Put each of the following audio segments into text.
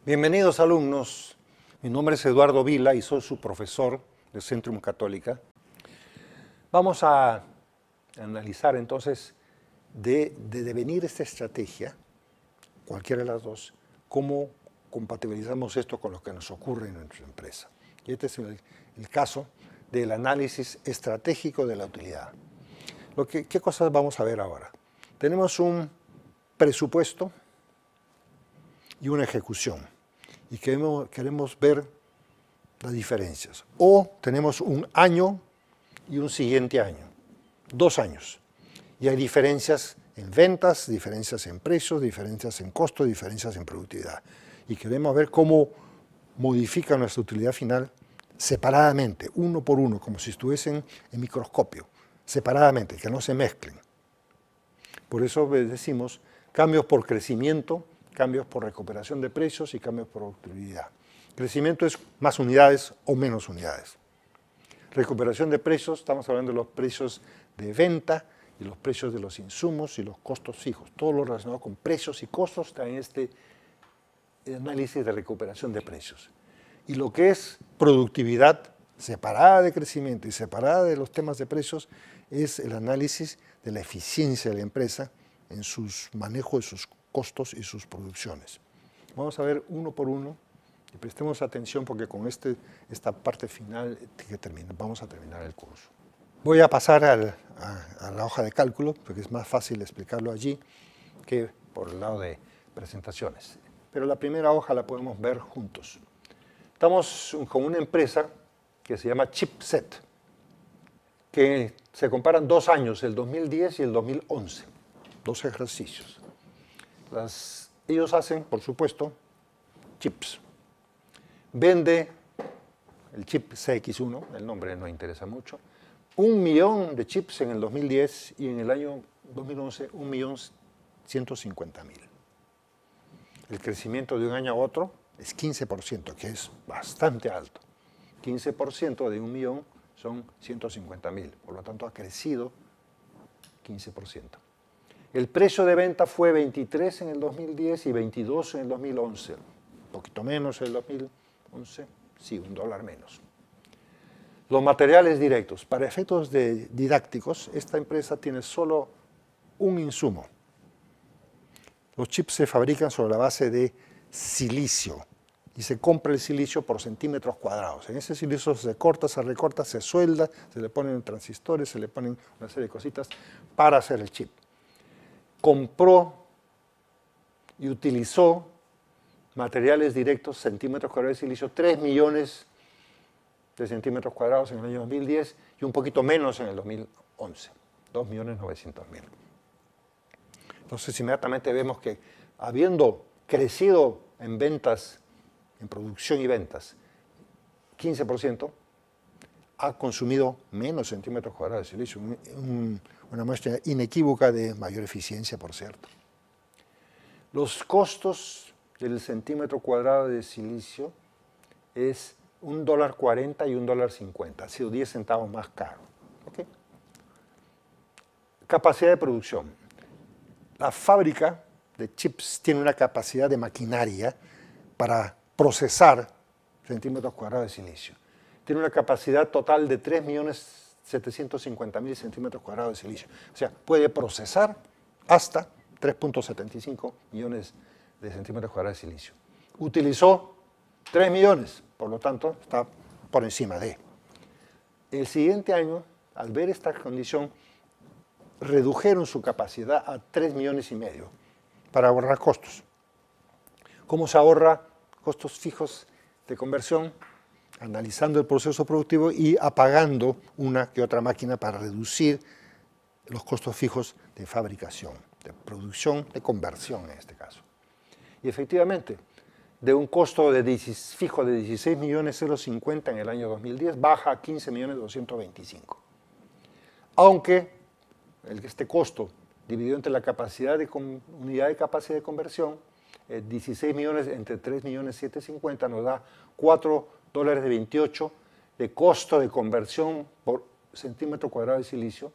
Bienvenidos alumnos, mi nombre es Eduardo Vila y soy su profesor de Centrum Católica. Vamos a analizar entonces de devenir esta estrategia, cualquiera de las dos, cómo compatibilizamos esto con lo que nos ocurre en nuestra empresa. Y este es el caso del análisis estratégico de la utilidad. ¿Qué cosas vamos a ver ahora? Tenemos un presupuesto y una ejecución. Y queremos ver las diferencias. O tenemos un año y un siguiente año, 2 años. Y hay diferencias en ventas, diferencias en precios, diferencias en costo, diferencias en productividad. Y queremos ver cómo modifica nuestra utilidad final separadamente, uno por uno, como si estuviesen en microscopio, separadamente, que no se mezclen. Por eso decimos cambios por crecimiento, cambios por recuperación de precios y cambios por productividad. Crecimiento es más unidades o menos unidades. Recuperación de precios, estamos hablando de los precios de venta y los precios de los insumos y los costos fijos. Todo lo relacionado con precios y costos está en este análisis de recuperación de precios. Y lo que es productividad separada de crecimiento y separada de los temas de precios es el análisis de la eficiencia de la empresa en sus manejos de sus costos y sus producciones. Vamos a ver uno por uno y prestemos atención porque con esta parte final vamos a terminar el curso. Voy a pasar a la hoja de cálculo porque es más fácil explicarlo allí que por el lado de presentaciones. Pero la primera hoja la podemos ver juntos. Estamos con una empresa que se llama Chipset, que se comparan 2 años, el 2010 y el 2011, 2 ejercicios. Ellos hacen, por supuesto, chips. Vende el chip CX1, el nombre no interesa mucho, 1 millón de chips en el 2010 y en el año 2011 1.150.000. El crecimiento de un año a otro es 15%, que es bastante alto. 15% de 1 millón son 150.000, por lo tanto ha crecido 15%. El precio de venta fue 23 en el 2010 y 22 en el 2011. Un poquito menos en el 2011, sí, $1 menos. Los materiales directos. Para efectos didácticos, esta empresa tiene solo un insumo. Los chips se fabrican sobre la base de silicio y se compra el silicio por centímetros cuadrados. En ese silicio se corta, se recorta, se suelda, se le ponen transistores, se le ponen una serie de cositas para hacer el chip. Compró y utilizó materiales directos, centímetros cuadrados de silicio, 3 millones de centímetros cuadrados en el año 2010 y un poquito menos en el 2011, 2.900.000. Entonces inmediatamente vemos que habiendo crecido en ventas, en producción y ventas, 15%, ha consumido menos centímetros cuadrados de silicio, una muestra inequívoca de mayor eficiencia, por cierto. Los costos del centímetro cuadrado de silicio es $1.40 y $1.50, ha sido 10 centavos más caro. ¿Okay? Capacidad de producción. La fábrica de chips tiene una capacidad de maquinaria para procesar centímetros cuadrados de silicio. Tiene una capacidad total de 3.750.000 centímetros cuadrados de silicio. O sea, puede procesar hasta 3.75 millones de centímetros cuadrados de silicio. Utilizó 3 millones, por lo tanto, está por encima de. El siguiente año, al ver esta condición, redujeron su capacidad a 3,5 millones para ahorrar costos. ¿Cómo se ahorra costos fijos de conversión? Analizando el proceso productivo y apagando una que otra máquina para reducir los costos fijos de fabricación, de producción, de conversión en este caso. Y efectivamente, de un costo fijo de 16.050.000 en el año 2010, baja a 15.225.000. Aunque este costo dividido entre la capacidad unidad de capacidad de conversión, 16 millones entre 3.750.000 nos da $4.28 de costo de conversión por centímetro cuadrado de silicio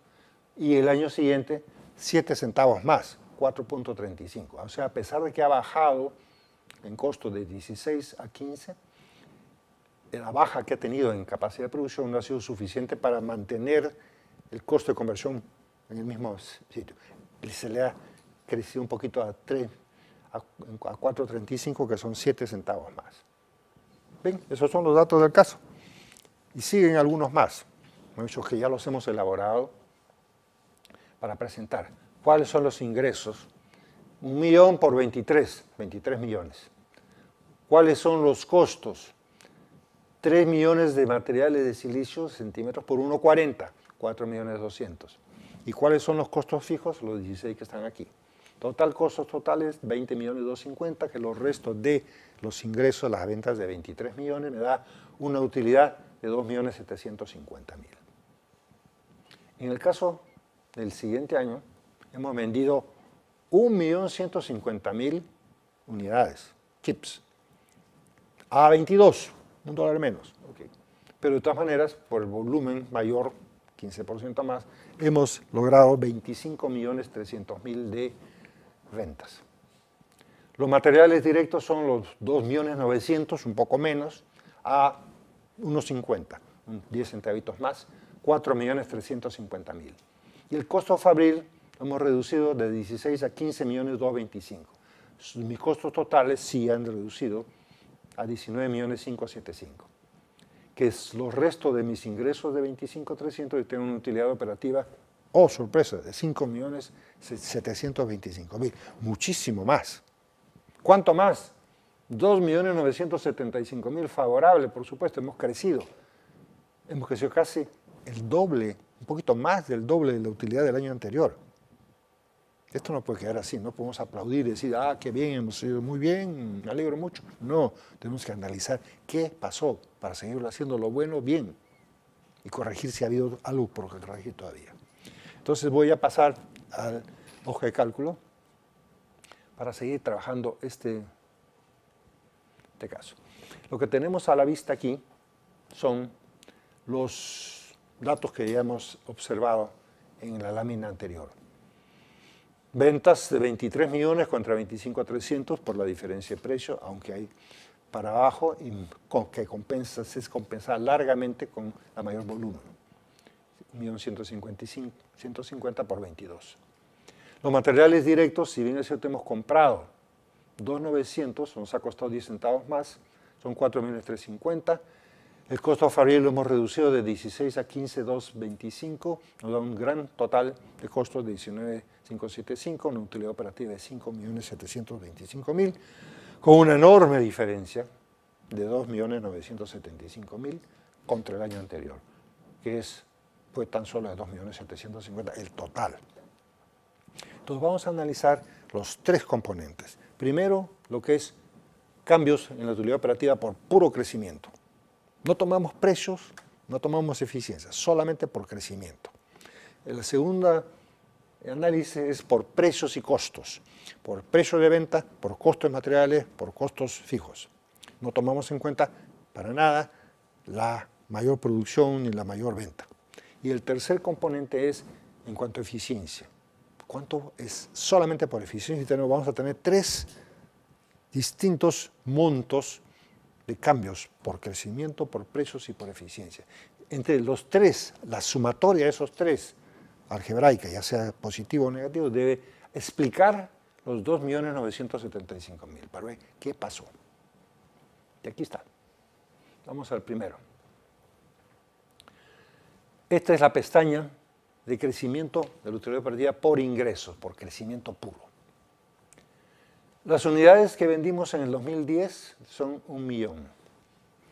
y el año siguiente 7 centavos más, 4.35. O sea, a pesar de que ha bajado en costo de 16 a 15, la baja que ha tenido en capacidad de producción no ha sido suficiente para mantener el costo de conversión en el mismo sitio. Se le ha crecido un poquito a 4.35, que son 7 centavos más. ¿Ven? Esos son los datos del caso. Y siguen algunos más, muchos que ya los hemos elaborado para presentar. ¿Cuáles son los ingresos? 1 millón por 23 millones. ¿Cuáles son los costos? 3 millones de materiales de silicio centímetros por 1,40, 4.200.000. ¿Y cuáles son los costos fijos? Los 16 que están aquí. Total, costos totales, 20.250.000, que los restos de los ingresos, las ventas de 23 millones, me da una utilidad de 2.750.000. En el caso del siguiente año, hemos vendido 1.150.000 unidades, chips, a 22, $1 menos. Okay. Pero de todas maneras, por el volumen mayor, 15% más, hemos logrado 25.300.000 de ventas. Los materiales directos son los 2.900.000, un poco menos, a unos 50, 10 centavitos más, 4.350.000. Y el costo fabril lo hemos reducido de 16 a 15.225.000. Mis costos totales sí han reducido a 19.575.000, que es los restos de mis ingresos de 25.300.000 y tengo una utilidad operativa, oh sorpresa, de 5.725.000, muchísimo más. ¿Cuánto más? 2.975.000 favorable, por supuesto, hemos crecido casi el doble, un poquito más del doble de la utilidad del año anterior. Esto no puede quedar así, no podemos aplaudir y decir, ah, qué bien, hemos ido muy bien, me alegro mucho. No, tenemos que analizar qué pasó para seguir haciendo lo bueno bien y corregir si ha habido algo por corregir todavía. Entonces voy a pasar al hoja de cálculo para seguir trabajando este caso. Lo que tenemos a la vista aquí son los datos que ya hemos observado en la lámina anterior. Ventas de 23 millones contra 25.300 por la diferencia de precio, aunque hay para abajo y que es compensada largamente con la mayor volumen. 1.150 por 22. Los materiales directos, si bien es cierto, hemos comprado 2.900, nos ha costado 10 centavos más, son 4.350.000. El costo fabril lo hemos reducido de 16 a 15.225, nos da un gran total de costos de 19.575, una utilidad operativa de 5.725.000, con una enorme diferencia de 2.975.000 contra el año anterior, que fue tan solo de 2.750.000 el total. Entonces vamos a analizar los tres componentes. Primero, lo que es cambios en la utilidad operativa por puro crecimiento. No tomamos precios, no tomamos eficiencia, solamente por crecimiento. El segundo análisis es por precios y costos. Por precio de venta, por costos materiales, por costos fijos. No tomamos en cuenta para nada la mayor producción ni la mayor venta. Y el tercer componente es en cuanto a eficiencia. ¿Cuánto es solamente por eficiencia? Vamos a tener tres distintos montos de cambios por crecimiento, por precios y por eficiencia. Entre los tres, la sumatoria de esos tres, algebraica, ya sea positivo o negativo, debe explicar los 2.975.000 para ver qué pasó. Y aquí está. Vamos al primero. Esta es la pestaña de crecimiento de la utilidad operativa por ingresos, por crecimiento puro. Las unidades que vendimos en el 2010 son 1 millón.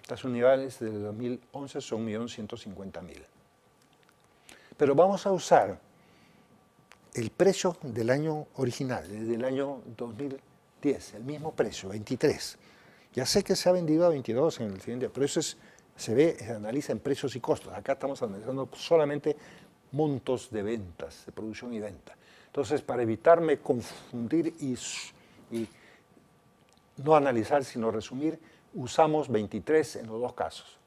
Las unidades del 2011 son 1.150.000. Pero vamos a usar el precio del año original, desde el año 2010, el mismo precio, 23. Ya sé que se ha vendido a 22 en el siguiente, pero eso se analiza en precios y costos. Acá estamos analizando solamente montos de ventas, de producción y venta. Entonces, para evitarme confundir y no analizar, sino resumir, usamos 23 en los dos casos.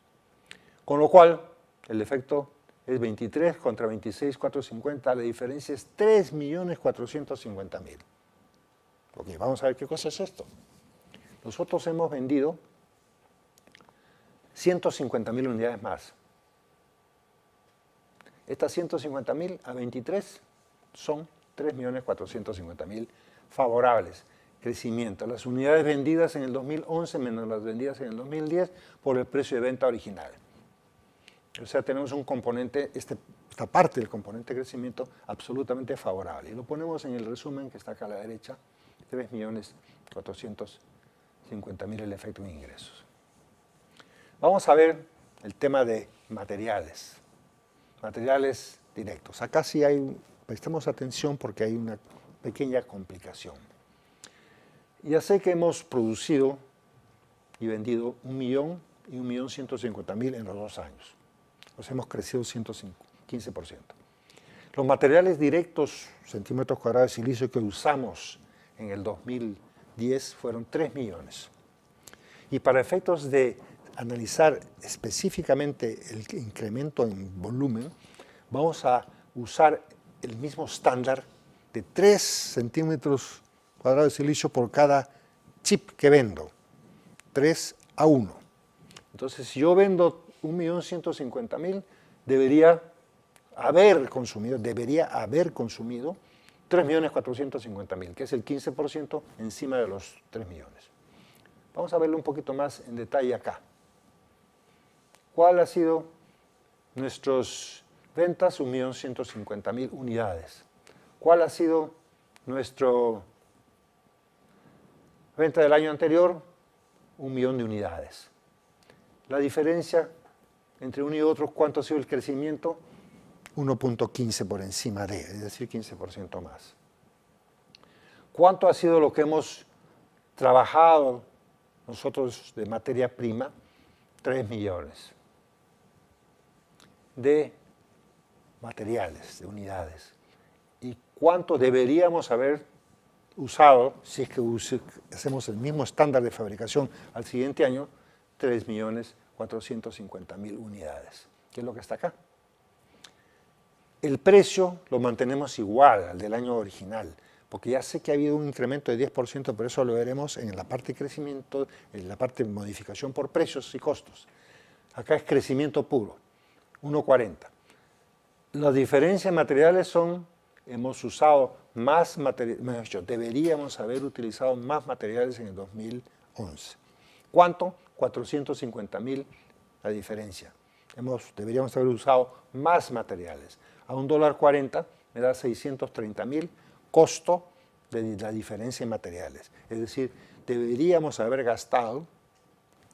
Con lo cual, el efecto es 23 contra 26.450, la diferencia es 3.450.000. Ok, vamos a ver qué cosa es esto. nosotros hemos vendido 150.000 unidades más. Estas 150.000 a 23 son 3.450.000 favorables. Crecimiento. Las unidades vendidas en el 2011 menos las vendidas en el 2010 por el precio de venta original. O sea, tenemos un componente, esta parte del componente de crecimiento absolutamente favorable. Y lo ponemos en el resumen que está acá a la derecha, 3.450.000 el efecto en ingresos. Vamos a ver el tema de materiales directos. Acá sí prestemos atención porque hay una pequeña complicación. Ya sé que hemos producido y vendido 1.000.000 y 1.150.000 en los 2 años. Pues hemos crecido 115%. Los materiales directos, centímetros cuadrados de silicio que usamos en el 2010 fueron 3 millones. Y para efectos de analizar específicamente el incremento en volumen, vamos a usar el mismo estándar de 3 centímetros cuadrados de silicio por cada chip que vendo, 3:1. Entonces, si yo vendo 1.150.000, debería haber consumido 3.450.000, que es el 15% encima de los 3 millones. Vamos a verlo un poquito más en detalle acá. ¿Cuál ha sido nuestras ventas? 1.150.000 unidades. ¿Cuál ha sido nuestra venta del año anterior? 1.000.000 de unidades. La diferencia entre uno y otro, ¿cuánto ha sido el crecimiento? 1.15 por encima de, es decir, 15% más. ¿Cuánto ha sido lo que hemos trabajado nosotros de materia prima? 3 millones de materiales, de unidades. ¿Y cuánto deberíamos haber usado si es que hacemos el mismo estándar de fabricación al siguiente año? 3.450.000 unidades, que es lo que está acá. El precio lo mantenemos igual al del año original, porque ya sé que ha habido un incremento de 10%, pero eso lo veremos en la parte de crecimiento, en la parte de modificación por precios y costos. Acá es crecimiento puro, 1.40. Las diferencias materiales son, hemos usado más materiales, deberíamos haber utilizado más materiales en el 2011. ¿Cuánto? 450.000 la diferencia. Deberíamos haber usado más materiales. A $1.40 me da 630.000 costo de la diferencia en materiales. Es decir, deberíamos haber gastado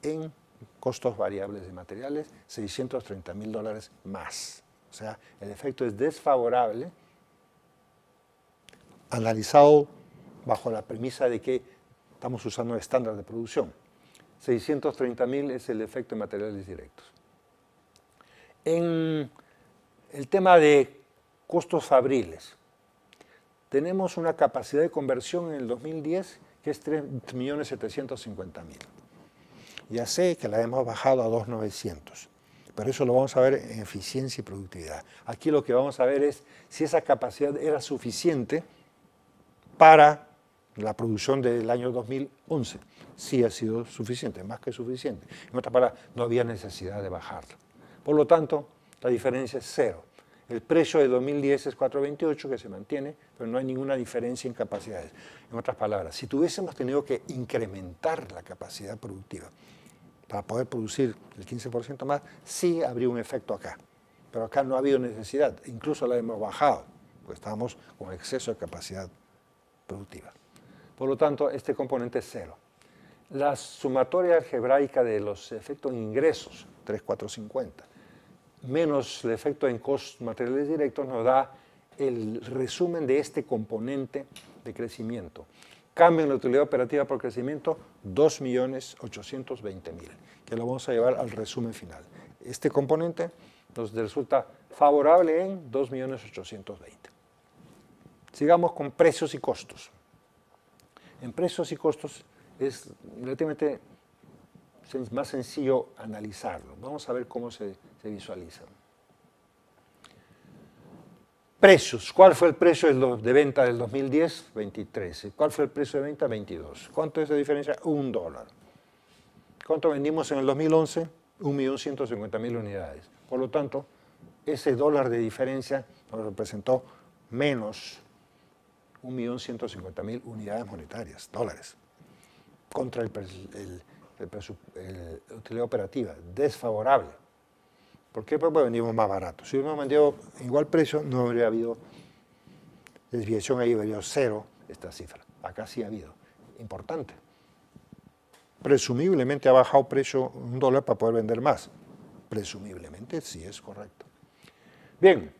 en costos variables de materiales $630.000 más. O sea, el efecto es desfavorable, analizado bajo la premisa de que estamos usando el estándar de producción. 630.000 es el efecto en materiales directos. En el tema de costos fabriles, tenemos una capacidad de conversión en el 2010 que es 3.750.000. Ya sé que la hemos bajado a 2.900, pero eso lo vamos a ver en eficiencia y productividad. Aquí lo que vamos a ver es si esa capacidad era suficiente para la producción del año 2011. Sí ha sido suficiente, más que suficiente. En otras palabras, no había necesidad de bajarla. Por lo tanto, la diferencia es 0. El precio de 2010 es 4.28, que se mantiene, pero no hay ninguna diferencia en capacidades. En otras palabras, si tuviésemos tenido que incrementar la capacidad productiva para poder producir el 15% más, sí habría un efecto acá. Pero acá no ha habido necesidad, incluso la hemos bajado, porque estábamos con exceso de capacidad productiva. Por lo tanto, este componente es 0. La sumatoria algebraica de los efectos en ingresos, 3.450, menos el efecto en costos materiales directos, nos da el resumen de este componente de crecimiento. Cambio en la utilidad operativa por crecimiento, 2.820.000, que lo vamos a llevar al resumen final. Este componente nos resulta favorable en 2.820.000. Sigamos con precios y costos. En precios y costos es relativamente más sencillo analizarlo. Vamos a ver cómo se visualiza. Precios. ¿Cuál fue el precio de venta del 2010? 23. ¿Cuál fue el precio de venta? 22. ¿Cuánto es la diferencia? $1. ¿Cuánto vendimos en el 2011? 1.150.000 unidades. Por lo tanto, ese dólar de diferencia nos representó menos 1.150.000 unidades monetarias, dólares, contra la utilidad operativa, desfavorable. ¿Por qué? Pues vendimos más barato. Si hubiéramos vendido igual precio, no habría habido desviación, ahí habría habido cero esta cifra. Acá sí ha habido, importante. Presumiblemente ha bajado precio $1 para poder vender más. Presumiblemente sí es correcto. Bien,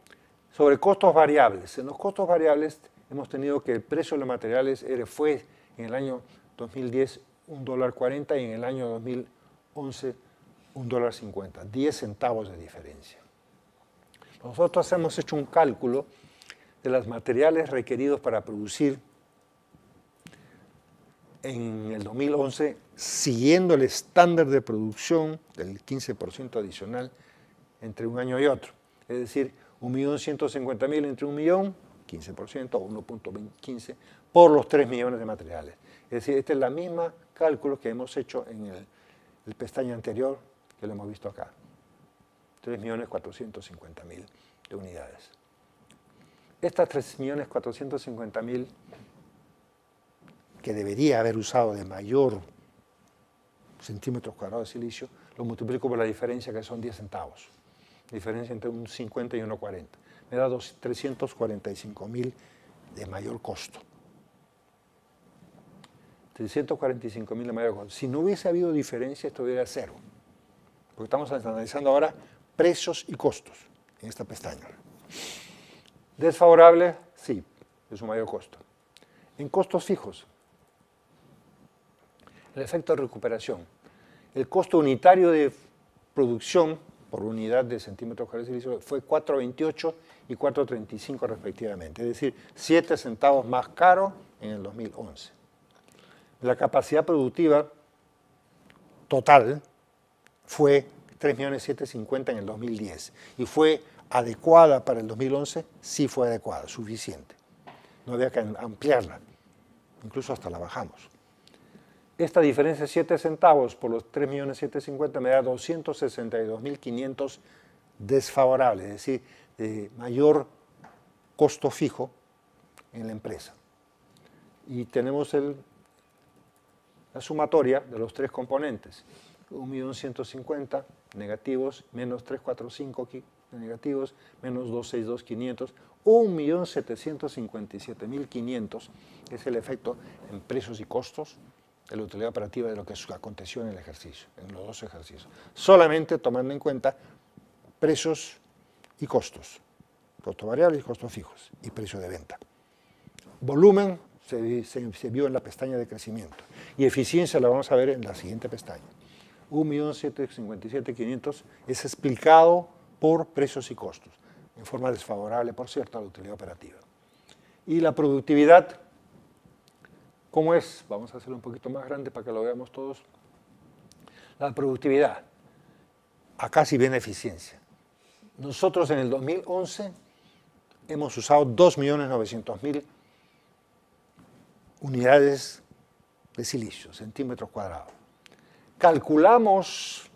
sobre costos variables. En los costos variables hemos tenido que el precio de los materiales fue en el año 2010 $1.40 y en el año 2011 $1.50, 10 centavos de diferencia. Nosotros hemos hecho un cálculo de los materiales requeridos para producir en el 2011, siguiendo el estándar de producción del 15% adicional entre un año y otro. Es decir, 1.150.000 entre 1 millón, 15% o 1.15 por los 3 millones de materiales. Es decir, este es la misma cálculo que hemos hecho en el pestaña anterior, que lo hemos visto acá. 3.450.000 de unidades. Estas 3.450.000 que debería haber usado de mayor centímetros cuadrados de silicio, lo multiplico por la diferencia que son 10 centavos. Diferencia entre un 50 y 1.40. Me da 345.000 de mayor costo. 345.000 de mayor costo. Si no hubiese habido diferencia, esto hubiera cero. Porque estamos analizando ahora precios y costos en esta pestaña. Desfavorable, sí, es un mayor costo. En costos fijos, el efecto de recuperación. El costo unitario de producción por unidad de centímetros cuadrados de silicio fue 4.28 y 4.35 respectivamente, es decir, 7 centavos más caro en el 2011. La capacidad productiva total fue 3.750.000 en el 2010 y fue adecuada para el 2011, sí fue adecuada, suficiente. No había que ampliarla, incluso hasta la bajamos. Esta diferencia de 7 centavos por los 3.750.000 me da 262.500 desfavorables, es decir, de mayor costo fijo en la empresa. Y tenemos la sumatoria de los tres componentes. 1.150.000 negativos, menos 345 negativos, menos 262.500, 1.757.500 es el efecto en precios y costos de la utilidad operativa de lo que aconteció en el ejercicio, en los dos ejercicios. Solamente tomando en cuenta precios y costos, costos variables y costos fijos, y precio de venta. Volumen se vio en la pestaña de crecimiento, y eficiencia la vamos a ver en la siguiente pestaña. 1.757.500 es explicado por precios y costos, en forma desfavorable, por cierto, a la utilidad operativa. Y la productividad, ¿cómo es? Vamos a hacerlo un poquito más grande para que lo veamos todos. La productividad, acá sí viene eficiencia. Nosotros en el 2011 hemos usado 2.900.000 unidades de silicio, centímetros cuadrados. Calculamos,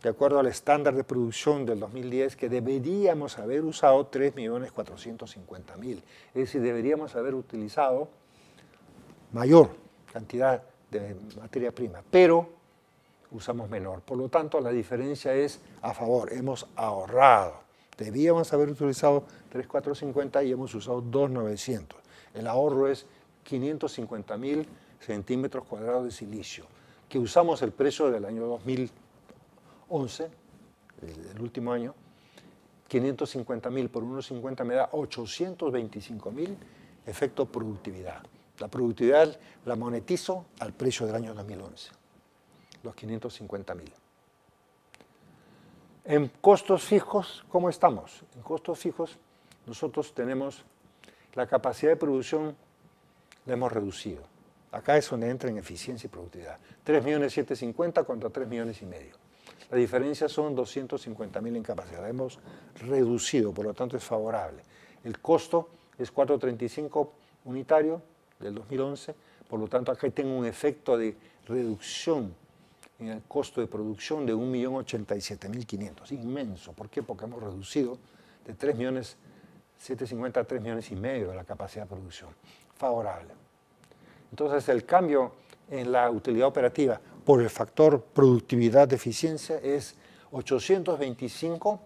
de acuerdo al estándar de producción del 2010, que deberíamos haber usado 3.450.000. Es decir, deberíamos haber utilizado mayor cantidad de materia prima, pero usamos menor. Por lo tanto, la diferencia es a favor. Hemos ahorrado. Debíamos haber utilizado 3.450 y hemos usado 2.900. El ahorro es 550.000 centímetros cuadrados de silicio, que usamos el precio del año 2011, el último año. 550.000 por 1.50 me da 825.000 efecto productividad. La productividad la monetizo al precio del año 2011, los 550.000. En costos fijos, ¿cómo estamos? En costos fijos, nosotros tenemos la capacidad de producción, la hemos reducido. Acá es donde entra en eficiencia y productividad. 3.750.000 contra 3,5 millones. La diferencia son 250.000 en capacidad. La hemos reducido, por lo tanto es favorable. El costo es 4.35 unitario del 2011, por lo tanto acá tengo un efecto de reducción en el costo de producción de 1.087.500, inmenso. ¿Por qué? Porque hemos reducido de 3.750.000 a 3,5 millones la capacidad de producción. Favorable. Entonces el cambio en la utilidad operativa por el factor productividad de eficiencia es 825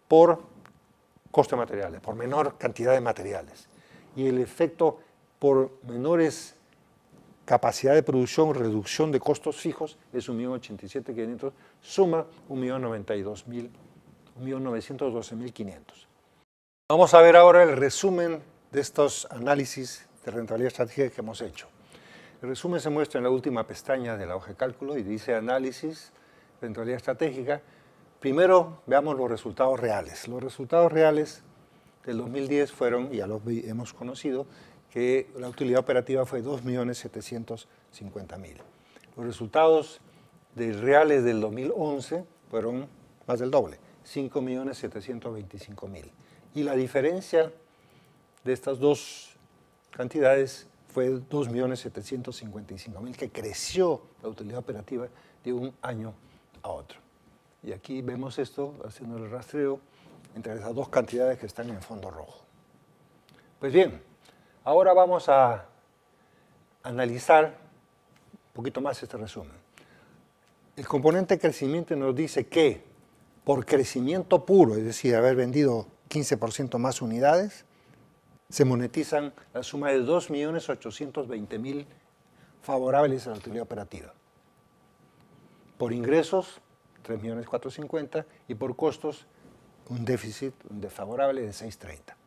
por costo de materiales, por menor cantidad de materiales. Y el efecto por menores capacidad de producción, reducción de costos fijos, es 1.087.500, suma 1.912.500. Vamos a ver ahora el resumen de estos análisis de rentabilidad estratégica que hemos hecho. El resumen se muestra en la última pestaña de la hoja de cálculo y dice análisis, rentabilidad estratégica. Primero veamos los resultados reales. Los resultados reales del 2010 fueron, ya los hemos conocido, que la utilidad operativa fue 2.750.000. Los resultados reales del 2011 fueron más del doble, 5.725.000. Y la diferencia de estas dos cantidades fue 2.755.000, que creció la utilidad operativa de un año a otro. Y aquí vemos esto, haciendo el rastreo entre esas dos cantidades que están en fondo rojo. Pues bien, ahora vamos a analizar un poquito más este resumen. El componente crecimiento nos dice que por crecimiento puro, es decir, haber vendido 15% más unidades, se monetizan la suma de 2.820.000 favorables a la utilidad operativa. Por ingresos, 3.450.000 y por costos, un déficit desfavorable de 630.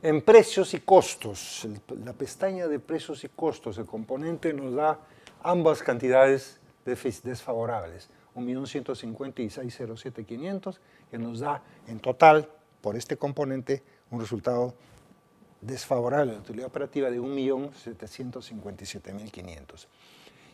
En precios y costos, la pestaña de precios y costos, el componente nos da ambas cantidades desfavorables, 1.150.000 y 607.500, que nos da en total, por este componente, un resultado desfavorable a la utilidad operativa de 1.757.500.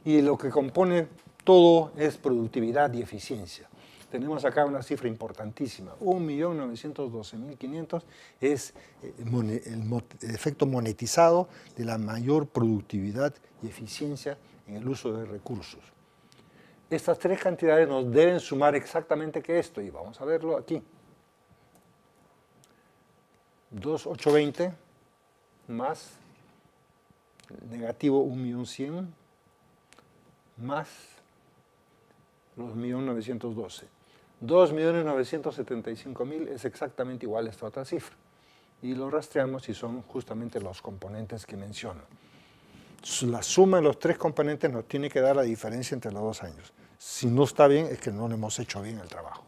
Y lo que compone todo es productividad y eficiencia. Tenemos acá una cifra importantísima, 1.912.500 es el efecto monetizado de la mayor productividad y eficiencia en el uso de recursos. Estas tres cantidades nos deben sumar exactamente que esto, y vamos a verlo aquí. 2.820 más negativo 1.100.000 más los 1.912. 2.975.000 es exactamente igual a esta otra cifra. Y lo rastreamos y son justamente los componentes que menciono. La suma de los tres componentes nos tiene que dar la diferencia entre los 2 años. Si no está bien, es que no hemos hecho bien el trabajo.